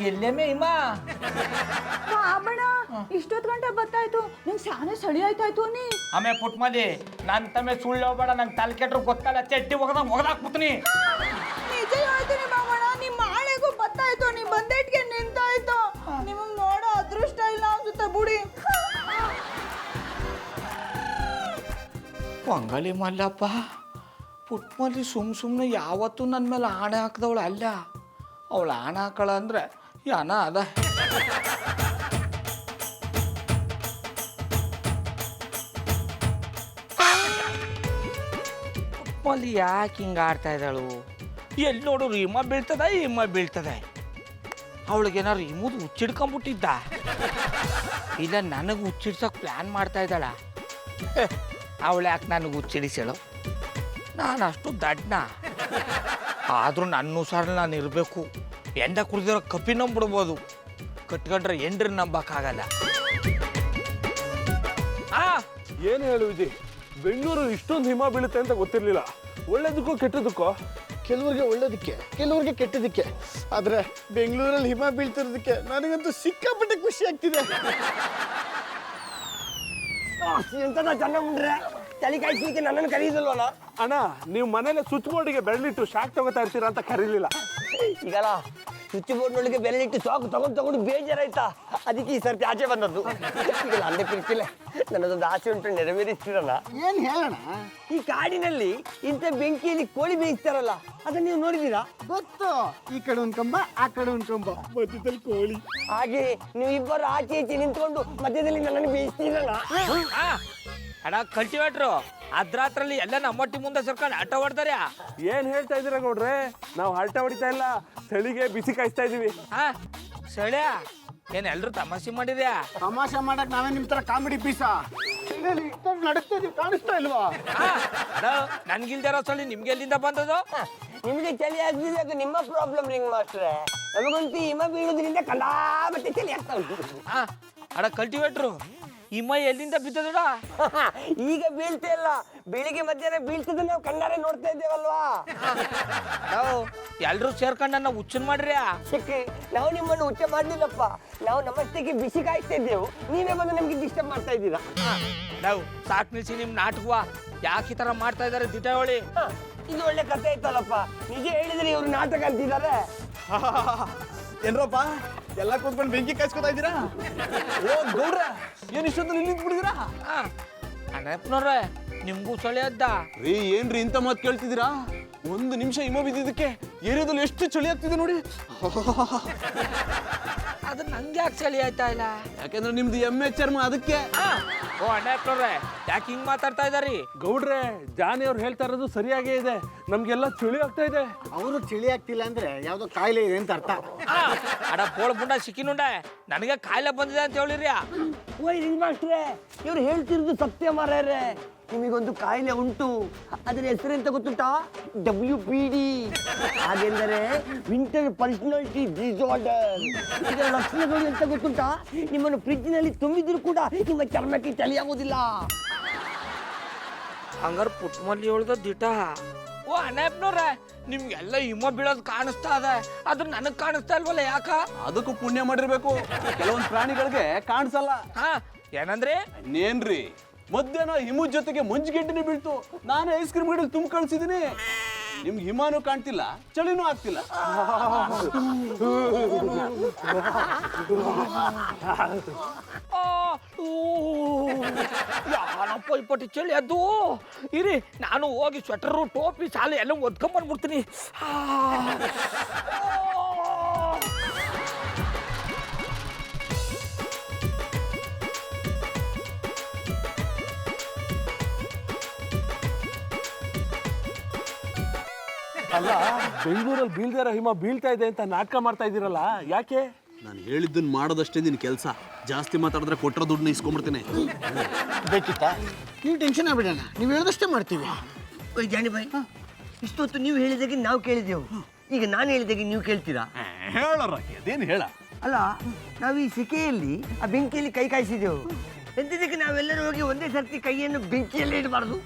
ಎಲ್ಲೇಮೆ ಹಿಮ ಬಾಬಣ ಇಷ್ಟೊತ್ತು ಗಂಟೆ ಬತ್ತಾಯ್ತು ನಂಗೆ ಶಾನೆ ಸಳಿ ಆಯ್ತಾಯ್ತು ನೀ ಆಮೇಲೆ ಪುಟ್ಮದಿ ನನ್ ತಮ್ಮೆ ಸುಳ್ಳು ಹೋಗ್ಬೇಡ ನಂಗೆ ತಲೆ ಕೆಟ್ರು ಗೊತ್ತಲ್ಲ ಚಟ್ಟಿ ಒಗದಾಕ್ಬಿಡ್ತೀನಿ ನಿಜ ಹೇಳ್ತೀನಿ ಬಾಬಣ ನಿಮ್ಮ ಆಳೆಗೂ ಬತ್ತಾಯ್ತು ನೀ ಬಂದೇಟ್ಗೆ ನಿಂತಾಯ್ತು ನಿಮಗ್ ನೋಡೋ ಅದೃಷ್ಟ ಇಲ್ಲ ಅನ್ಸುತ್ತೆ ಬುಡಿ ಪೊಂಗಲಿ ಮಲ್ಲಪ್ಪ ಪುಟ್ಮಲ್ಲಿ ಸುಮ್ಮನೆ ಯಾವತ್ತೂ ನನ್ನ ಮೇಲೆ ಆಣೆ ಹಾಕ್ದವಳು ಅಲ್ಲ ಅವಳು ಆಣೆ ಹಾಕಳ ಅಂದ್ರೆ ಯಾನ ಅದ ಪುಟ್ಮಲ್ಲಿ ಯಾಕೆ ಹಿಂಗೆ ಆಡ್ತಾ ಇದ್ದಾಳು ಎಲ್ಲಿ ನೋಡೋರು ಹಿಮ ಬೀಳ್ತದೆ ಅವಳಿಗೇನಾರು ಹಿಮದು ಹುಚ್ಚಿಡ್ಕೊಂಬಿಟ್ಟಿದ್ದ ಇಲ್ಲ ನನಗೆ ಹುಚ್ಚಿಡ್ಸೋಕೆ ಪ್ಲ್ಯಾನ್ ಮಾಡ್ತಾ ಇದ್ದಾಳ ಅವಳು ಯಾಕೆ ನನಗೆ ಹುಚ್ಚಿಡಿಸಳು ನಾನು ಅಷ್ಟು ದಡ್ಡನ ಆದರೂ ನನ್ನ ಉಸಾರಲ್ಲಿ ನಾನು ಇರಬೇಕು ಎಂಡ ಕುಡಿದಿರೋ ಕಪ್ಪಿ ನಂಬಿಡ್ಬೋದು ಕಟ್ಕೊಂಡ್ರೆ ಎಂಡ್ರಿ ನಂಬಕ್ಕಾಗಲ್ಲ ಏನು ಹೇಳು ವಿಜಯ್, ಬೆಂಗಳೂರು ಇಷ್ಟೊಂದು ಹಿಮ ಬೀಳುತ್ತೆ ಅಂತ ಗೊತ್ತಿರಲಿಲ್ಲ. ಒಳ್ಳೇದಕ್ಕೋ ಕೆಟ್ಟದಕ್ಕೋ? ಕೆಲವ್ರಿಗೆ ಒಳ್ಳೇದಕ್ಕೆ, ಕೆಲವ್ರಿಗೆ ಕೆಟ್ಟದಕ್ಕೆ. ಆದ್ರೆ ಬೆಂಗಳೂರಲ್ಲಿ ಹಿಮ ಬೀಳ್ತಿರೋದಕ್ಕೆ ನನಗಂತೂ ಸಿಕ್ಕಾಪಟ್ಟೆ ಖುಷಿ ಆಗ್ತಿದೆ. ಎಂತದ ಚೆನ್ನಾಗ್ಬಿಟ್ರೆ ತಲೆ ಕಾಯಿಸ್ಲಿಕ್ಕೆ ನನ್ನನ್ನು ಕರೀದಲ್ವಲ್ಲ ಅಣ್ಣ, ನೀವು ಮನೇಲಿ ಸ್ವಿಚ್ ಬೋರ್ಡಿಗೆ ಬೆರಳಿಟ್ಟು ಶಾಕ್ ತಗೋತಾ ಇರ್ತೀರಾ ಅಂತ ಕರೀಲಿಲ್ಲ. ಈಗಲ್ಲ ಸ್ವಿಚ್ ಬೋರ್ಡ್ನೊಳಗೆ ಬೆರಳಿಟ್ಟು ಚಾಕು ತಗೊಂಡು ಬೇಜಾರಾಯ್ತಾ, ಅದಕ್ಕೆ ಈ ಸರ್ತಿ ಆಚೆ ಬಂದದ್ದು. ಈಗಲ್ಲ ಅಂದೆ ಕಿರ್ಕಿಲ್ಲ, ನನ್ನದೊಂದು ಆಸೆ ಉಂಟು, ನೆರವೇರಿಸ್ತೀರಲ್ಲ. ಏನ್ ಹೇಳೋಣ? ಈ ಕಾಡಿನಲ್ಲಿ ಇಂಥ ಬೆಂಕಿಯಲ್ಲಿ ಕೋಳಿ ಬೇಯಿಸ್ತಾರಲ್ಲ, ಅದನ್ನ ನೀವು ನೋಡಿದೀರಾ? ಗೊತ್ತು, ಈ ಕಡೆ ಒಂದ್ ಕಂಬ ಆ ಕಡೆ ಒಂದ್ ಕಂಬ, ಮಧ್ಯದಲ್ಲಿ ಕೋಳಿ. ಹಾಗೆ ನೀವು ಇಬ್ಬರು ಆಚೆ ಈಚೆ ನಿಂತ್ಕೊಂಡು ಮಧ್ಯದಲ್ಲಿ ನನ್ನನ್ನು ಬೇಯಿಸ್ತೀರಲ್ಲ. ಅಣ್ಣ ಕಲ್ಟಿವೇಟ್ರು ಅದ್ರಾತ್ರಲ್ಲಿ ಎಲ್ಲ ನಮ್ಮೊಟ್ಟಿ ಮುಂದೆ ಸರ್ಕೊಂಡು ಆಟ ಹೊಡ್ತಾರೆ. ಏನ್ ಹೇಳ್ತಾ ಇದೀರ ಗೌಡ್ರೆ? ನಾವು ಹರಟೆ ಹೊಡಿತಾ ಇಲ್ಲ, ಚಳಿಗೆ ಬಿಸಿ ಕಾಯಿಸ್ತಾ ಇದೀವಿ. ಸಳ್ಯ ಏನ್ ಎಲ್ರು ತಮಾಷೆ ಮಾಡಿದ್ಯಾ? ತಮಾಷೆ ಮಾಡಕ್ ನಾವೇ ನಿಮ್ ತರ ಕಾಮಿಡಿ ಪೀಸ ನಡೀತಾ ಇದೀವಿ, ಕಾಣಿಸ್ತಾ ಇಲ್ವಾ? ನನ್ಗಿಲ್ದಿರೋ ಸಳಿ ನಿಮ್ಗೆ ಎಲ್ಲಿಂದ ಬಂದದು? ನಿಮಗೆ ಚಳಿ ಆಗ್ತಿದೆ, ಅದು ನಿಮ್ಮ ಪ್ರಾಬ್ಲಮ್ ರಿಂಗ್ ಮಾಸ್ಟ್ರೆ. ನಮಗಂತೂ ಹಿಮ ಬೀಳೋದ್ರಿಂದ ಕಂಡಾಬಟ್ಟೆ ಚಳಿ ಆಗ್ತಾ ಉಂಟು. ಅಡ ಕಲ್ಟಿವೇಟ್ರು ಹಿಮ ಎಲ್ಲಿಂದ ಬಿದ್ದದ? ಈಗ ಬೀಳ್ತಾ ಇಲ್ಲ, ಬೆಳಿಗ್ಗೆ ಮಧ್ಯಾಹ್ನ ಬೀಳ್ತದೆ, ನಾವು ಕಣ್ಣಾರೆ ನೋಡ್ತಾ ಇದ್ದೇವಲ್ವಾ. ನಾವು ಎಲ್ರು ಸೇರ್ಕೊಂಡು ನನ್ನ ಹುಚ್ಚನ್ ಮಾಡ್ರಿ. ಚಿಕ್ಕಿ, ನಾವು ನಿಮ್ಮನ್ನು ಹುಚ್ಚ ಮಾಡ್ಲಿಲ್ಲಪ್ಪ, ನಾವು ನಮಸ್ತೆಗೆ ಬಿಸಿ ಕಾಯ್ತಾ ಇದ್ದೇವು, ನೀವೇ ಬಂದು ನಮ್ಗೆ ಡಿಸ್ಟರ್ಬ್ ಮಾಡ್ತಾ ಇದ್ದೀರಾ. ನಾವು ಸಾಕ್ ನಿಲ್ಸಿ ನಿಮ್ ನಾಟಕವ ಯಾಕೆ ಈ ತರ ಮಾಡ್ತಾ ಇದಾರೆ ದಿಟಾವಳಿ? ಇದು ಒಳ್ಳೆ ಕಥೆ ಆಯ್ತಲ್ಲಪ್ಪ, ನಿಜ ಹೇಳಿದ್ರೆ ಇವ್ರು ನಾಟಕ ಅಂತಿದ್ದಾರೆ. ಏನ್ರಪ್ಪ ಎಲ್ಲ ಕೂತ್ಕೊಂಡು ಬೆಂಕಿ ಕಾಯಿಸ್ಕೊತಾ ಇದ್ದೀರಾ? ಓ ಗೌಡ್ರ, ಏನ್ ಇಷ್ಟೊಂದು ಇಲ್ಲಿ ನಿಂತ್ಬಿಟ್ಟಿದ್ದೀರಾ? ಅಣ್ಣಪ್ಪನವ್ರೆ ನಿಮ್ಗೂ ಚಳಿ ಅದ್ದ ರೀ, ಏನ್ರಿ ಇಂಥ ಮಾತು ಕೇಳ್ತಿದ್ದೀರಾ? ಒಂದು ನಿಮಿಷ ಹಿಮ ಬಿದ್ದಿದ್ದಕ್ಕೆ ಏರಿಯಾದಲ್ಲಿ ಎಷ್ಟು ಚಳಿ ಆಗ್ತಿದೆ ನೋಡಿ. ಅದು ನಂಗೆ ಯಾಕೆ ಚಳಿ ಆಯ್ತಾ ಇಲ್ಲ? ಯಾಕೆಂದ್ರೆ ನಿಮ್ದು ಎಮ್ಮೆ ಚರ್ಮ, ಅದಕ್ಕೆ. ಓ ಅಣ್ಣಪ್ಪನವ್ರೆ ಯಾಕೆ ಹಿಂಗ್ ಮಾತಾಡ್ತಾ ಇದಾರಿ? ಗೌಡ್ರೆ, ಜಾನಿ ಅವ್ರು ಹೇಳ್ತಾ ಇರೋದು ಸರಿಯಾಗೇ ಇದೆ, ನಮ್ಗೆಲ್ಲ ಚಳಿ ಆಗ್ತಾ ಇದೆ. ಅವರು ಚಳಿ ಆಗ್ತಿಲ್ಲ ಅಂದ್ರೆ ಯಾವ್ದೋ ಕಾಯಿಲೆ ಇದೆ ಅಂತ ಅರ್ಥ. ಅಡ ಪೋಳ ಪುಂಡ ಸಿಕ್ಕಿನುಂಡೆ ನನಗೆ ಕಾಯಿಲೆ ಬಂದಿದೆ ಅಂತ ಹೇಳಿರಿ. ಓಯ್ ರಿಂಗ್ ಮಾಸ್ಟ್ರೆ, ಇವ್ರು ಹೇಳ್ತಿರೋದು ಸತ್ಯ ಮಾರ್ರೆ. ನಿಮಗೊಂದು ಕಾಯಿಲೆ ಉಂಟು, ಅದರ ಹೆಸರೆಂತ ಗೊತ್ತುಂಟಾ? WPD, ಹಾಗೆಂದರೆ ವಿಂಟರ್ ಪರ್ಸನಾಲಿಟಿ ಡಿಸಾರ್ಡರ್. ಇದರ ಲಕ್ಷಣಗಳು ಎಂತ ಗೊತ್ತುಂಟಾ? ನಿಮ್ಮನ್ನು ಫ್ರಿಡ್ಜ್ನಲ್ಲಿ ತುಂಬಿದ್ರು ಕೂಡ ನಿಮ್ಮ ಚರ್ಮಕ್ಕೆ ಚಳಿ ಆಗೋದಿಲ್ಲ. ಹಂಗಾರ ಪುಟ್ಮಲ್ಲಿ ಹೇಳ್ದ ದಿಟ. ಓ ಅಣ್ಣಪ್ಪನವ್ರೆ, ನಿಮ್ಗೆಲ್ಲ ಹಿಮ ಬೀಳೋದು ಕಾಣಿಸ್ತಾ ಇದೆ, ಅದು ನನಗ್ ಕಾಣಿಸ್ತಾ ಇಲ್ವಲ್ಲ, ಯಾಕ? ಅದಕ್ಕೂ ಪುಣ್ಯ ಮಾಡಿರ್ಬೇಕು, ಕೆಲವೊಂದು ಪ್ರಾಣಿಗಳಿಗೆ ಕಾಣಿಸಲ್ಲ. ಏನಂದ್ರೆ? ನೇನ್ರಿ, ಮಧ್ಯಾಹ್ನ ಹಿಮದ ಜೊತೆಗೆ ಮಂಜುಗೆಡ್ಡೆನೇ ಬೀಳ್ತು, ನಾನು ಐಸ್ ಕ್ರೀಮ್ ಗಡ್ಡೆಲಿ ತುಂಬ ಕಳ್ಸಿದೀನಿ. ನಿಮ್ಗೆ ಹಿಮಾನು ಕಾಣ್ತಿಲ್ಲ, ಚಳಿನೂ ಆಗ್ತಿಲ್ಲ. ಯಾನಪ್ಪ ಇಪ್ಪಟ್ಟಿ ಚಳಿ ಅದು. ಇರಿ ನಾನು ಹೋಗಿ ಸ್ವೆಟರು ಟೋಪಿ ಸಾಲು ಎಲ್ಲ ಒದ್ಕೊಂಬಂದ್ಬಿಡ್ತೀನಿ. ಅಲ್ಲ, ಬೆಂಗಳೂರಲ್ಲಿ ಬೀಳ್ದೇ ಇರೋ ಹಿಮ ಬೀಳ್ತಾ ಇದೆ ಅಂತ ನಾಟಕ ಮಾಡ್ತಾ ಇದ್ದೀರಲ್ಲ, ಯಾಕೆ? ನಾನು ಹೇಳಿದ್ದನ್ನು ಮಾಡೋದಷ್ಟೇ ನಿನ್ನ ಕೆಲಸ. ಜಾಸ್ತಿ ಮಾತಾಡಿದ್ರೆ ಕೊಟ್ಟರೆ ದುಡ್ಡನ್ನ ಇಸ್ಕೊಂಡ್ಬಿಡ್ತೀನಿ. ಬೇಕಿತ್ತಾ? ನೀವು ಟೆನ್ಷನ್ ಆಗ್ಬಿಡೋಣ, ನೀವು ಹೇಳಿದಷ್ಟೇ ಮಾಡ್ತೀವಿ. ಓಯ್ ಜಾನಿ ಬಾಯ್, ಇಷ್ಟೊತ್ತು ನೀವು ಹೇಳಿದಾಗೆ ನಾವು ಕೇಳಿದೆವು, ಈಗ ನಾನು ಹೇಳಿದಾಗೆ ನೀವು ಕೇಳ್ತೀರಾ? ಹೇಳೋರ ಅದೇನು ಹೇಳ. ಅಲ್ಲ, ನಾವು ಈ ಸೆಕೆಯಲ್ಲಿ ಆ ಬೆಂಕಿಯಲ್ಲಿ ಕೈ ಕಾಯಿಸಿದೆವು, ಎಂತದಕ್ಕೆ ನಾವೆಲ್ಲರೂ ಹೋಗಿ ಒಂದೇ ಸರ್ತಿ ಕೈಯನ್ನು ಬೆಂಕಿಯಲ್ಲಿ ಇಡಬಾರ್ದು?